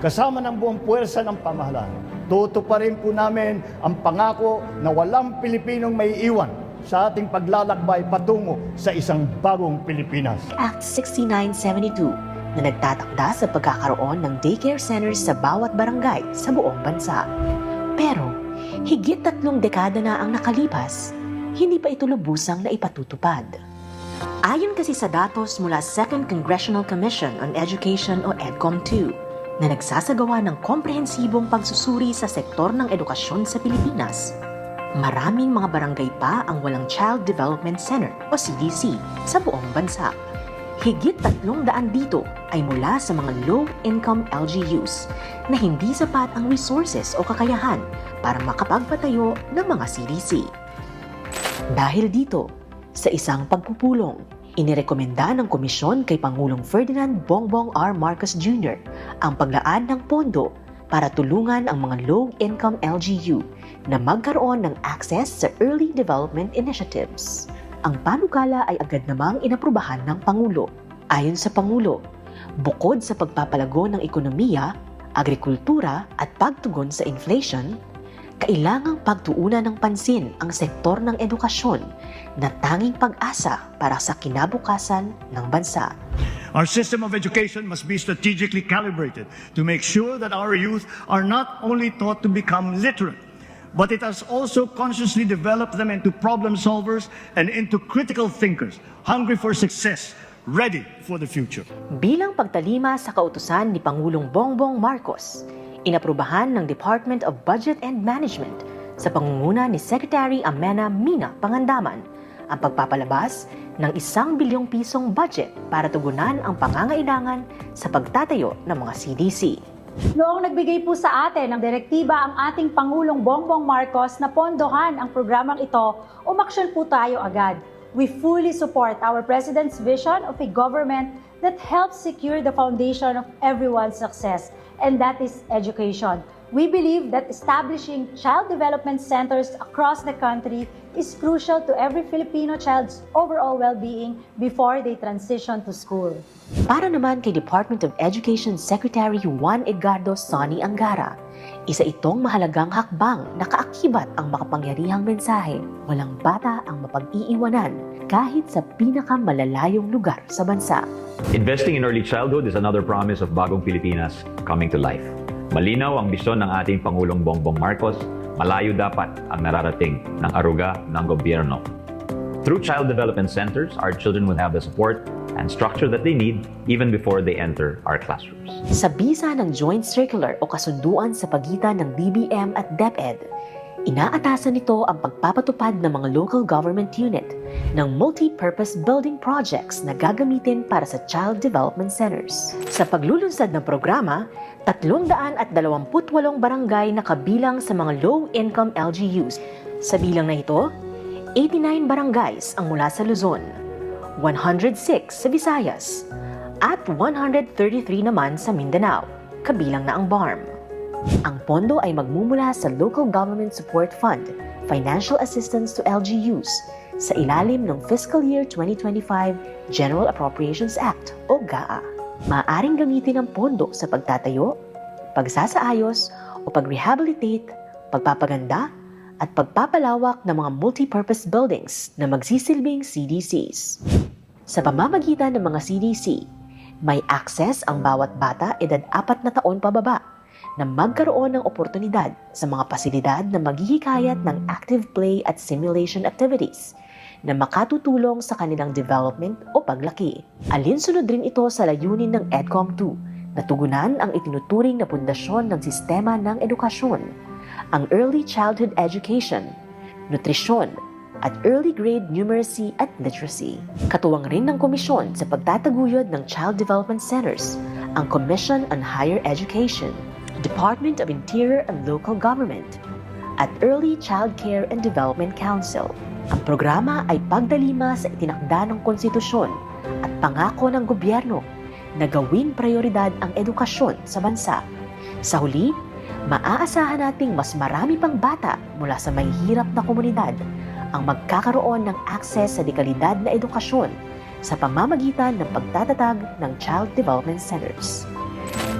kasama ng buong puwersa ng pamahalaan, tutuparin po namin ang pangako na walang Pilipinong maiiwan sa ating paglalakbay patungo sa isang bagong Pilipinas. Act 6972 na nagtatakda sa pagkakaroon ng daycare centers sa bawat barangay sa buong bansa. Pero, higit 3 dekada na ang nakalipas, hindi pa ito lubusang naipatutupad. Ayon kasi sa datos mula 2nd Congressional Commission on Education o EDCOM-2 na nagsasagawa ng komprehensibong pagsusuri sa sektor ng edukasyon sa Pilipinas, maraming mga barangay pa ang walang Child Development Center o CDC sa buong bansa. Higit 300 dito ay mula sa mga low-income LGUs na hindi sapat ang resources o kakayahan para makapagpatayo ng mga CDC. Dahil dito, sa isang pagpupulong, inirekomenda ng komisyon kay Pangulong Ferdinand R. Marcos Jr. ang paglaan ng pondo para tulungan ang mga low-income LGU na magkaroon ng access sa early development initiatives. Ang panukala ay agad namang inaprubahan ng Pangulo. Ayon sa Pangulo, bukod sa pagpapalago ng ekonomiya, agrikultura at pagtugon sa inflation, kailangang pagtuunan ng pansin ang sektor ng edukasyon na tanging pag-asa para sa kinabukasan ng bansa. Our system of education must be strategically calibrated to make sure that our youth are not only taught to become literate, but it has also consciously developed them into problem solvers and into critical thinkers, hungry for success, ready for the future. Bilang pagtalima sa kautusan ni Pangulong Bongbong Marcos, inaprubahan ng Department of Budget and Management sa pangunguna ni Secretary Amena Mina Pangandaman ang pagpapalabas ng 1 bilyong pisong budget para tugunan ang pangangailangan sa pagtatayo ng mga CDC. Noong nagbigay po sa atin ng direktiba ang ating Pangulong Bongbong Marcos na pondohan ang programang ito, umaksyon po tayo agad. We fully support our President's vision of a government that helps secure the foundation of everyone's success, and that is education. We believe that establishing child development centers across the country is crucial to every Filipino child's overall well-being before they transition to school. Para naman kay Department of Education Secretary Juan Edgardo Sonny Angara, isa itong mahalagang hakbang na kaakibat ang makapangyarihang mensahe, walang bata ang mapag-iiwanan kahit sa pinakamalalayong lugar sa bansa. Investing in early childhood is another promise of bagong Pilipinas coming to life. Malinaw ang bisyon ng ating Pangulong Bongbong Marcos, malayo dapat ang nararating ng aruga ng gobyerno. Through child development centers, our children will have the support and structure that they need even before they enter our classrooms. Sa bisa ng Joint Circular o kasunduan sa pagitan ng DBM at DepEd, inaatasan nito ang pagpapatupad ng mga local government unit ng multi-purpose building projects na gagamitin para sa child development centers. Sa paglulunsad ng programa, 328 barangay na kabilang sa mga low-income LGUs. Sa bilang na ito, 89 barangays ang mula sa Luzon, 106 sa Visayas, at 133 naman sa Mindanao, kabilang na ang BARM. Ang pondo ay magmumula sa Local Government Support Fund, Financial Assistance to LGUs, sa ilalim ng Fiscal Year 2025 General Appropriations Act o GAA. Maaaring gamitin ang pondo sa pagtatayo, pagsasaayos o pag-rehabilitate, pagpapaganda at pagpapalawak ng mga multi-purpose buildings na magsisilbing CDCs. Sa pamamagitan ng mga CDC, may access ang bawat bata edad 4 na taon pababa na magkaroon ng oportunidad sa mga pasilidad na maghihikayat ng active play at simulation activities na makatutulong sa kanilang development o paglaki. Alinsunod rin ito sa layunin ng EDCOM-2 na tugunan ang itinuturing na pundasyon ng sistema ng edukasyon, ang early childhood education, nutrisyon, at early grade numeracy at literacy. Katuwang rin ng komisyon sa pagtataguyod ng child development centers, ang Commission on Higher Education, Department of Interior and Local Government, at Early Child Care and Development Council. Ang programa ay pagdalima sa itinakda ng konstitusyon at pangako ng gobyerno na gawing prioridad ang edukasyon sa bansa. Sa huli, maaasahan nating mas marami pang bata mula sa mahihirap na komunidad ang magkakaroon ng access sa dekalidad na edukasyon sa pamamagitan ng pagtatatag ng Child Development Centers.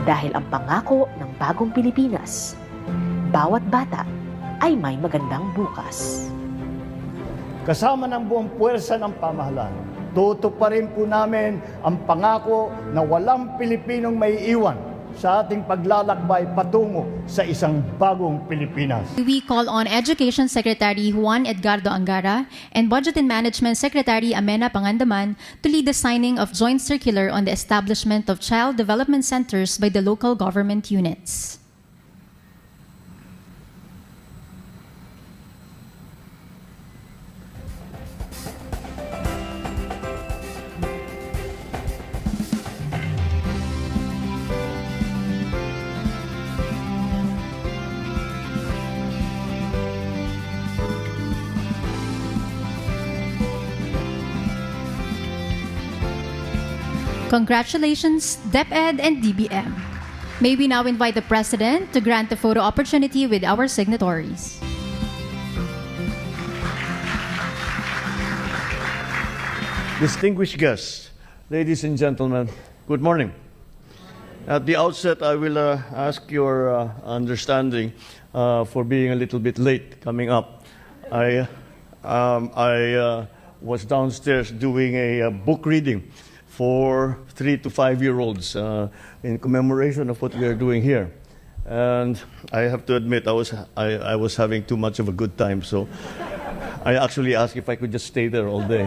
Dahil ang pangako ng bagong Pilipinas, bawat bata ay may magandang bukas. Kasama ng buong puwersa ng pamahalaan, tutuparin po namin ang pangako na walang Pilipinong may iwan sa ating paglalakbay patungo sa isang bagong Pilipinas. We call on Education Secretary Juan Edgardo Angara and Budget and Management Secretary Amena Pangandaman to lead the signing of joint circular on the establishment of child development centers by the local government units. Congratulations, DepEd and DBM. May we now invite the President to grant the photo opportunity with our signatories. Distinguished guests, ladies and gentlemen, good morning. At the outset, I will ask your understanding for being a little bit late coming up. I was downstairs doing a book reading for 3 to 5 year olds in commemoration of what we are doing here. And I have to admit, I was having too much of a good time, so I actually asked if I could just stay there all day.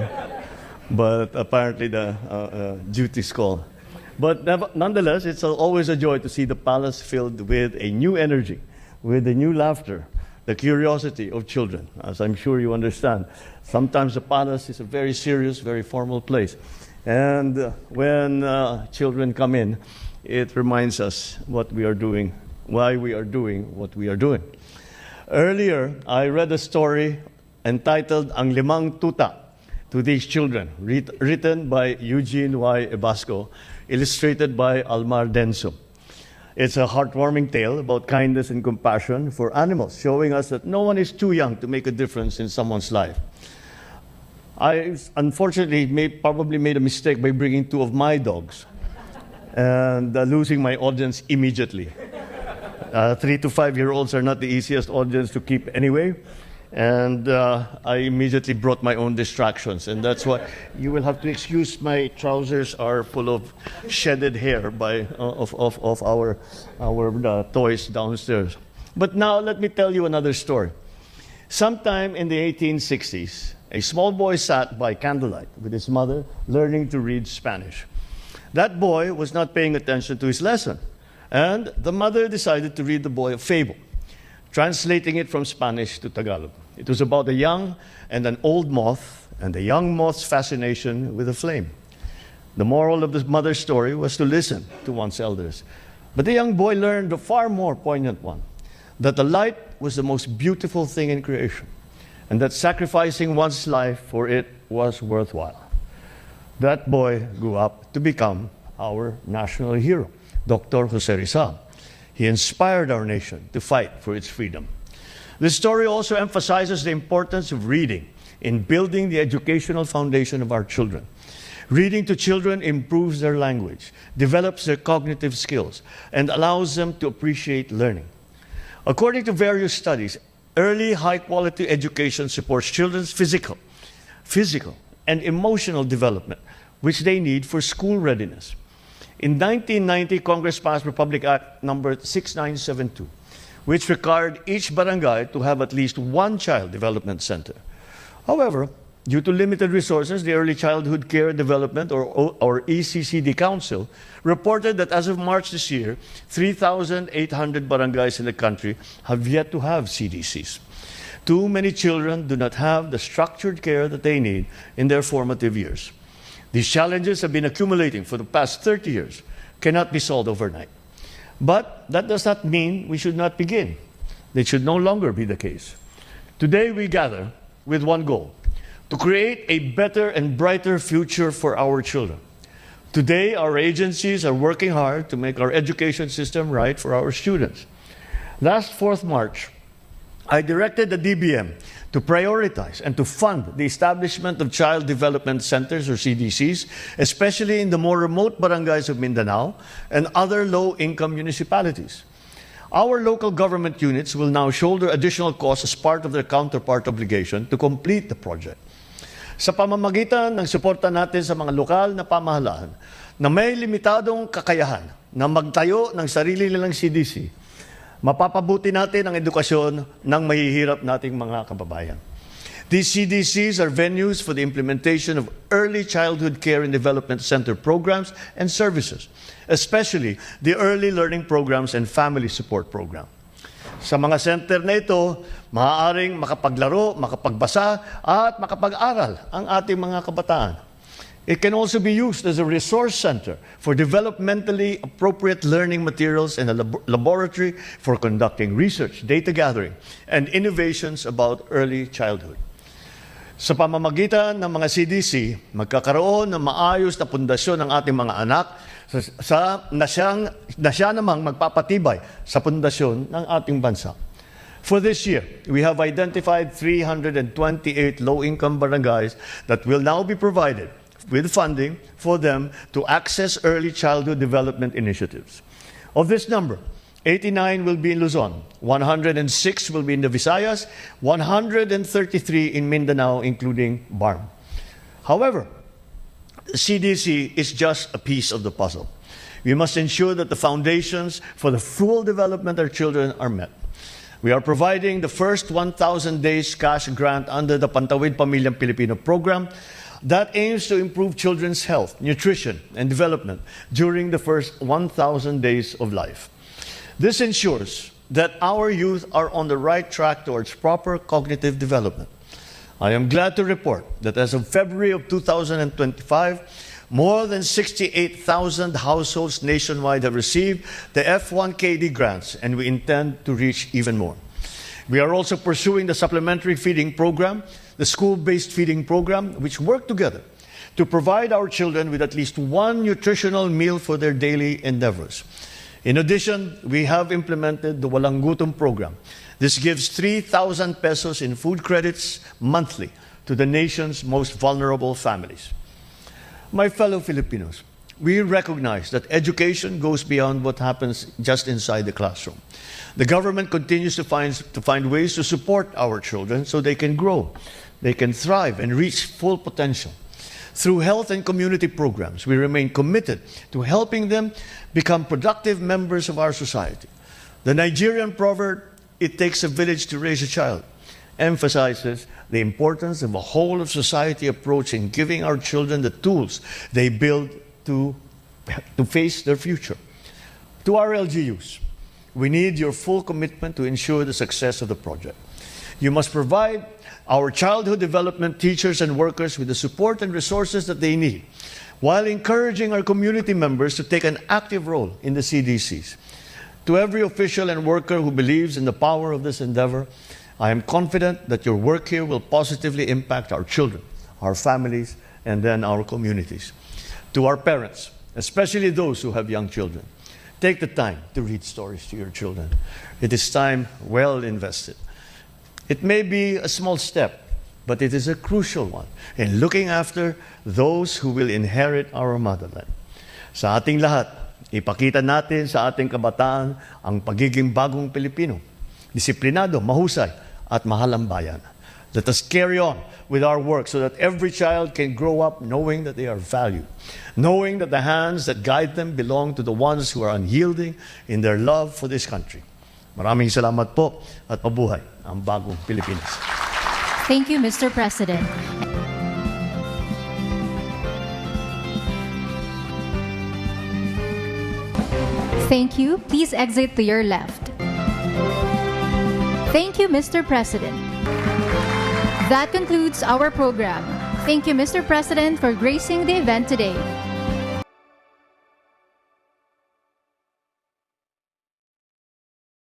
But apparently the duties call. But nonetheless, it's always a joy to see the palace filled with a new energy, with a new laughter, the curiosity of children. As I'm sure you understand, sometimes the palace is a very serious, very formal place. And when children come in, it reminds us what we are doing, why we are doing what we are doing. Earlier, I read a story entitled Ang Limang Tuta to these children, written by Eugene Y. Ebasco, illustrated by Almar Denso. It's a heartwarming tale about kindness and compassion for animals, showing us that no one is too young to make a difference in someone's life. I unfortunately probably made a mistake by bringing 2 of my dogs and losing my audience immediately. 3 to 5 year olds are not the easiest audience to keep anyway. And I immediately brought my own distractions. And that's why you will have to excuse my trousers are full of shedded hair of our toys downstairs. But now let me tell you another story. Sometime in the 1860s, a small boy sat by candlelight with his mother learning to read Spanish. That boy was not paying attention to his lesson, and the mother decided to read the boy a fable, translating it from Spanish to Tagalog. It was about a young and an old moth, and the young moth's fascination with a flame. The moral of the mother's story was to listen to one's elders. But the young boy learned a far more poignant one, that the light was the most beautiful thing in creation, and that sacrificing one's life for it was worthwhile. That boy grew up to become our national hero, Dr. Jose Rizal. He inspired our nation to fight for its freedom. This story also emphasizes the importance of reading in building the educational foundation of our children. Reading to children improves their language, develops their cognitive skills, and allows them to appreciate learning. According to various studies, early high-quality education supports children's physical, and emotional development, which they need for school readiness. In 1990, Congress passed Republic Act number 6972, which required each barangay to have at least one child development center. However, due to limited resources, the Early Childhood Care Development, or ECCD Council, reported that as of March this year, 3,800 barangays in the country have yet to have CDCs. Too many children do not have the structured care that they need in their formative years. These challenges have been accumulating for the past 30 years, cannot be solved overnight. But that does not mean we should not begin. They should no longer be the case. Today we gather with one goal: to create a better and brighter future for our children. Today, our agencies are working hard to make our education system right for our students. Last 4th March, I directed the DBM to prioritize and to fund the establishment of Child Development Centers, or CDCs, especially in the more remote barangays of Mindanao and other low-income municipalities. Our local government units will now shoulder additional costs as part of their counterpart obligation to complete the project. Sa pamamagitan ng suporta natin sa mga lokal na pamahalaan na may limitadong kakayahan na magtayo ng sarili nilang CDC, mapapabuti natin ang edukasyon ng mahihirap nating mga kababayan. These CDCs are venues for the implementation of early childhood care and development center programs and services, especially the early learning programs and family support program. Sa mga center na ito, maaaring makapaglaro, makapagbasa at makapag-aral ang ating mga kabataan. It can also be used as a resource center for developmentally appropriate learning materials and a laboratory for conducting research, data gathering, and innovations about early childhood. Sa pamamagitan ng mga CDC, magkakaroon ng maayos na pundasyon ng ating mga anak na siya namang magpapatibay sa pundasyon ng ating bansa. For this year, we have identified 328 low-income barangays that will now be provided with funding for them to access early childhood development initiatives. Of this number, 89 will be in Luzon, 106 will be in the Visayas, 133 in Mindanao, including BARM. However, CDC is just a piece of the puzzle. We must ensure that the foundations for the full development of our children are met. We are providing the first 1,000 days cash grant under the Pantawid Pamilyang Pilipino program that aims to improve children's health, nutrition, and development during the first 1,000 days of life. This ensures that our youth are on the right track towards proper cognitive development. I am glad to report that as of February of 2025, more than 68,000 households nationwide have received the F1KD grants, and we intend to reach even more. We are also pursuing the Supplementary Feeding Program, the school-based feeding program, which work together to provide our children with at least one nutritional meal for their daily endeavors. In addition, we have implemented the Walang Gutom Program. This gives 3,000 pesos in food credits monthly to the nation's most vulnerable families. My fellow Filipinos, we recognize that education goes beyond what happens just inside the classroom. The government continues to find ways to support our children so they can grow, they can thrive and reach full potential. Through health and community programs, we remain committed to helping them become productive members of our society. The Nigerian proverb, "It takes a village to raise a child," emphasizes the importance of a whole of society approach in giving our children the tools they build to face their future. To our LGUs, we need your full commitment to ensure the success of the project. You must provide our childhood development teachers and workers with the support and resources that they need, while encouraging our community members to take an active role in the CDCs. To every official and worker who believes in the power of this endeavor, I am confident that your work here will positively impact our children, our families, and then our communities. To our parents, especially those who have young children, take the time to read stories to your children. It is time well invested. It may be a small step, but it is a crucial one in looking after those who will inherit our motherland. Sa ating lahat, ipakita natin sa ating kabataan ang pagiging bagong Pilipino, disiplinado, mahusay, at mahal ang bayan. Let us carry on with our work so that every child can grow up knowing that they are valued, knowing that the hands that guide them belong to the ones who are unyielding in their love for this country. Maraming salamat po at mabuhay ang bagong Pilipinas. Thank you, Mr. President. Thank you. Please exit to your left. Thank you, Mr. President. That concludes our program. Thank you, Mr. President, for gracing the event today.